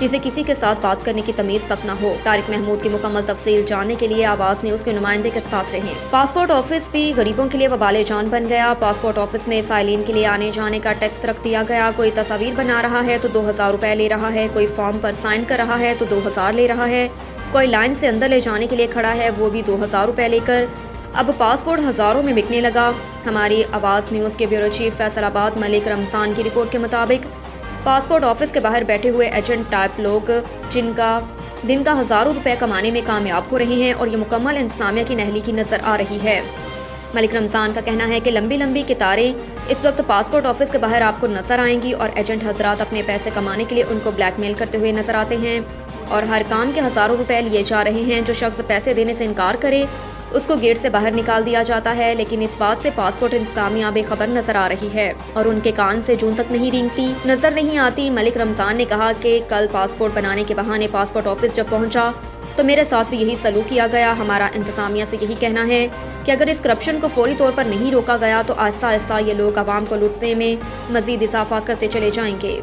جسے کسی کے ساتھ بات کرنے کی تمیز تک نہ ہو۔ طارق محمود کی مکمل تفصیل جاننے کے لیے آواز نیوز کے نمائندے کے ساتھ رہیں۔ پاسپورٹ آفس بھی غریبوں کے لیے وبال جان بن گیا۔ پاسپورٹ آفس میں سائلین کے لیے آنے جانے کا ٹیکس رکھ دیا گیا۔ کوئی تصاویر بنا رہا ہے تو 2000 روپے لے رہا ہے، کوئی فارم پر سائن کر رہا ہے تو 2000 لے رہا ہے، کوئی لائن سے اندر لے جانے کے لیے کھڑا ہے وہ بھی 2000 روپے لے کر۔ اب پاسپورٹ ہزاروں میں بکنے لگا۔ ہماری آواز نیوز کے بیورو چیف فیصل آباد ملک رمضان کی رپورٹ کے مطابق پاسپورٹ آفس کے باہر بیٹھے ہوئے ایجنٹ ٹائپ لوگ جن کا دن کا ہزاروں روپے کمانے میں کامیاب ہو رہے ہیں اور یہ مکمل انتظامیہ کی نہلی کی نظر آ رہی ہے۔ ملک رمضان کا کہنا ہے کہ لمبی لمبی قطاریں اس وقت پاسپورٹ آفس کے باہر آپ کو نظر آئیں گی اور ایجنٹ حضرات اپنے پیسے کمانے کے لیے ان کو بلیک میل کرتے ہوئے نظر آتے ہیں اور ہر کام کے ہزاروں روپے لیے جا رہے ہیں۔ جو شخص پیسے دینے سے انکار کرے اس کو گیٹ سے باہر نکال دیا جاتا ہے، لیکن اس بات سے پاسپورٹ انتظامیہ بے خبر نظر آ رہی ہے اور ان کے کان سے جون تک نہیں رینگتی، نظر نہیں آتی۔ ملک رمضان نے کہا کہ کل پاسپورٹ بنانے کے بہانے پاسپورٹ آفس جب پہنچا تو میرے ساتھ بھی یہی سلوک کیا گیا۔ ہمارا انتظامیہ سے یہی کہنا ہے کہ اگر اس کرپشن کو فوری طور پر نہیں روکا گیا تو آہستہ آہستہ یہ لوگ عوام کو لوٹنے میں مزید اضافہ کرتے چلے جائیں گے۔